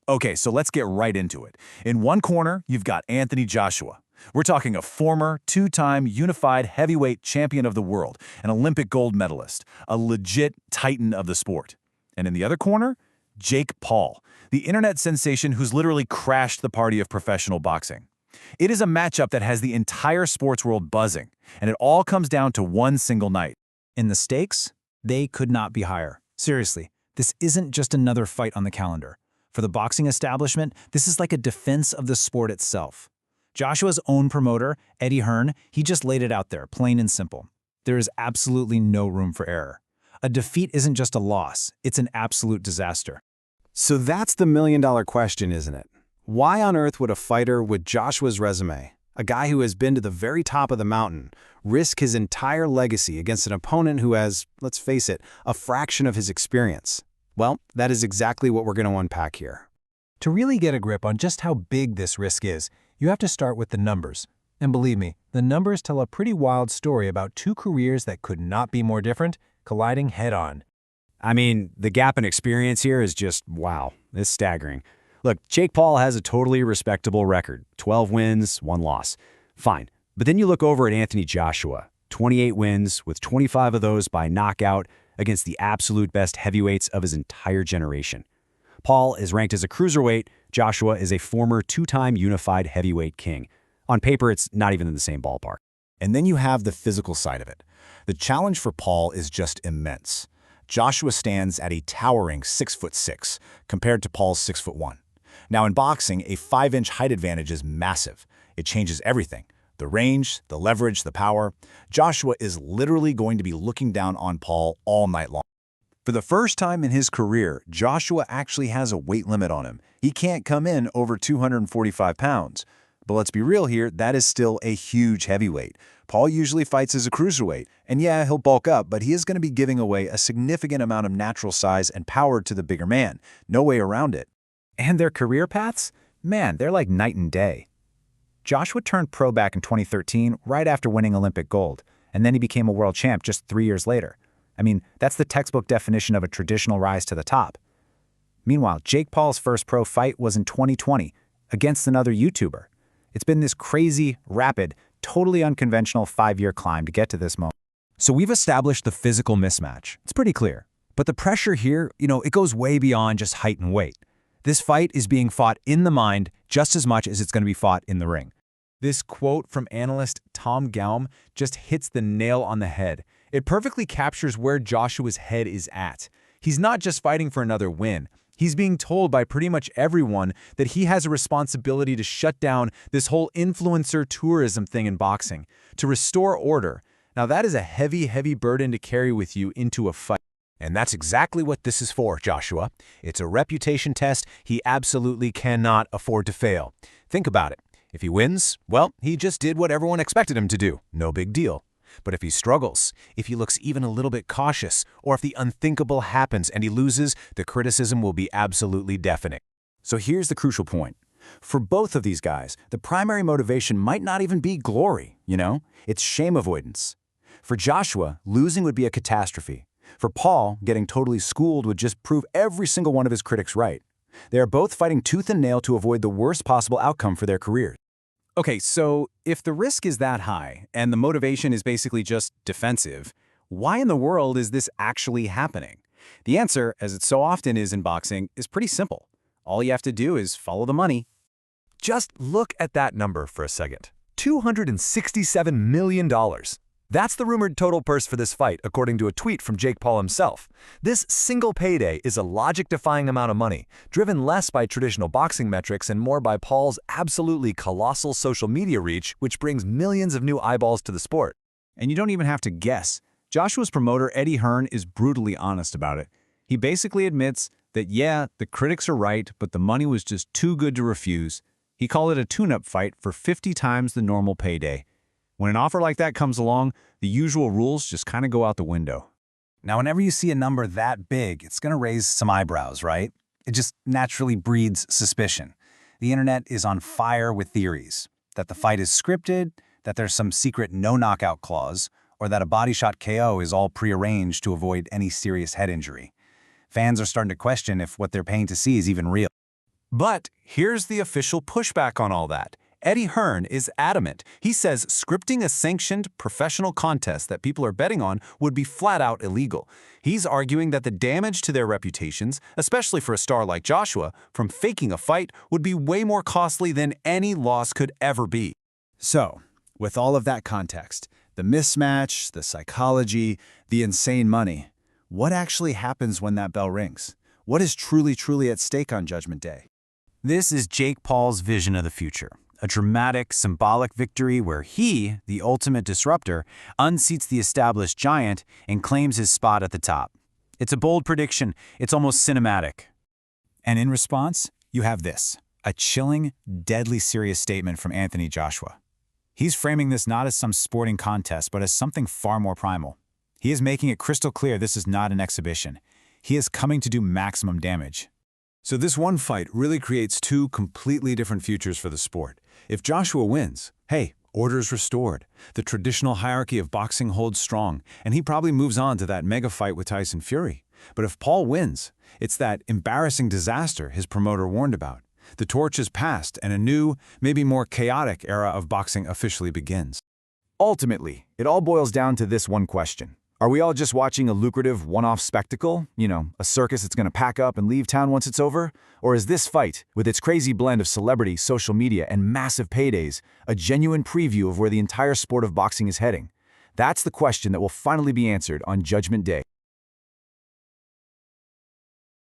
Okay, so let's get right into it. In one corner, you've got Anthony Joshua. We're talking a former, two-time unified heavyweight champion of the world, an Olympic gold medalist, a legit titan of the sport. And in the other corner, Jake Paul, the internet sensation who's literally crashed the party of professional boxing. It is a matchup that has the entire sports world buzzing, and it all comes down to one single night. In the stakes, they could not be higher. Seriously, this isn't just another fight on the calendar. For the boxing establishment, this is like a defense of the sport itself. Joshua's own promoter, Eddie Hearn, he just laid it out there, plain and simple. There is absolutely no room for error. A defeat isn't just a loss, it's an absolute disaster. So that's the million-dollar question, isn't it? Why on earth would a fighter with Joshua's resume, a guy who has been to the very top of the mountain, risk his entire legacy against an opponent who has, let's face it, a fraction of his experience? Well, that is exactly what we're going to unpack here. To really get a grip on just how big this risk is, you have to start with the numbers. And believe me, the numbers tell a pretty wild story about two careers that could not be more different, colliding head-on. I mean, the gap in experience here is just, wow, it's staggering. Look, Jake Paul has a totally respectable record, 12 wins, 1 loss. Fine. But then you look over at Anthony Joshua, 28 wins, with 25 of those by knockout against the absolute best heavyweights of his entire generation. Paul is ranked as a cruiserweight. Joshua is a former two-time unified heavyweight king. On paper, it's not even in the same ballpark. And then you have the physical side of it. The challenge for Paul is just immense. Joshua stands at a towering 6'6", compared to Paul's 6'1". Now in boxing, a 5-inch height advantage is massive. It changes everything. The range, the leverage, the power. Joshua is literally going to be looking down on Paul all night long. For the first time in his career, Joshua actually has a weight limit on him. He can't come in over 245 pounds. But let's be real here, that is still a huge heavyweight. Paul usually fights as a cruiserweight, and yeah, he'll bulk up, but he is going to be giving away a significant amount of natural size and power to the bigger man. No way around it. And their career paths? Man, they're like night and day. Joshua turned pro back in 2013, right after winning Olympic gold, and then he became a world champ just 3 years later. I mean, that's the textbook definition of a traditional rise to the top. Meanwhile, Jake Paul's first pro fight was in 2020 against another YouTuber. It's been this crazy, rapid, totally unconventional 5-year climb to get to this moment. So we've established the physical mismatch. It's pretty clear. But the pressure here, it goes way beyond just height and weight. This fight is being fought in the mind just as much as it's going to be fought in the ring. This quote from analyst Tom Gaum just hits the nail on the head. It perfectly captures where Joshua's head is at. He's not just fighting for another win. He's being told by pretty much everyone that he has a responsibility to shut down this whole influencer tourism thing in boxing, to restore order. Now that is a heavy, heavy burden to carry with you into a fight. And that's exactly what this is for, Joshua. It's a reputation test he absolutely cannot afford to fail. Think about it. If he wins, well, he just did what everyone expected him to do. No big deal. But if he struggles, if he looks even a little bit cautious, or if the unthinkable happens and he loses, the criticism will be absolutely deafening. So here's the crucial point. For both of these guys, the primary motivation might not even be glory, It's shame avoidance. For Joshua, losing would be a catastrophe. For Paul, getting totally schooled would just prove every single one of his critics right. They are both fighting tooth and nail to avoid the worst possible outcome for their careers. Okay, so if the risk is that high, and the motivation is basically just defensive, why in the world is this actually happening? The answer, as it so often is in boxing, is pretty simple. All you have to do is follow the money. Just look at that number for a second. $267 million. That's the rumored total purse for this fight, according to a tweet from Jake Paul himself. This single payday is a logic-defying amount of money, driven less by traditional boxing metrics and more by Paul's absolutely colossal social media reach, which brings millions of new eyeballs to the sport. And you don't even have to guess. Joshua's promoter, Eddie Hearn, is brutally honest about it. He basically admits that, yeah, the critics are right, but the money was just too good to refuse. He called it a tune-up fight for 50 times the normal payday. When an offer like that comes along, the usual rules just kind of go out the window. Now, whenever you see a number that big, it's going to raise some eyebrows, right? It just naturally breeds suspicion. The internet is on fire with theories that the fight is scripted, that there's some secret no-knockout clause, or that a body shot KO is all prearranged to avoid any serious head injury. Fans are starting to question if what they're paying to see is even real. But here's the official pushback on all that. Eddie Hearn is adamant. He says scripting a sanctioned professional contest that people are betting on would be flat out illegal. He's arguing that the damage to their reputations, especially for a star like Joshua, from faking a fight would be way more costly than any loss could ever be. So, with all of that context, the mismatch, the psychology, the insane money, what actually happens when that bell rings? What is truly at stake on Judgment Day? This is Jake Paul's vision of the future. A dramatic, symbolic victory where he, the ultimate disruptor, unseats the established giant and claims his spot at the top. It's a bold prediction. It's almost cinematic. And in response, you have this, a chilling, deadly serious statement from Anthony Joshua. He's framing this not as some sporting contest, but as something far more primal. He is making it crystal clear this is not an exhibition. He is coming to do maximum damage. So this one fight really creates two completely different futures for the sport. If Joshua wins, hey, order's restored. The traditional hierarchy of boxing holds strong, and he probably moves on to that mega fight with Tyson Fury. But if Paul wins, it's that embarrassing disaster his promoter warned about. The torch is passed, and a new, maybe more chaotic era of boxing officially begins. Ultimately, it all boils down to this one question. Are we all just watching a lucrative one-off spectacle? You know, a circus that's going to pack up and leave town once it's over? Or is this fight, with its crazy blend of celebrity, social media, and massive paydays, a genuine preview of where the entire sport of boxing is heading? That's the question that will finally be answered on Judgment Day.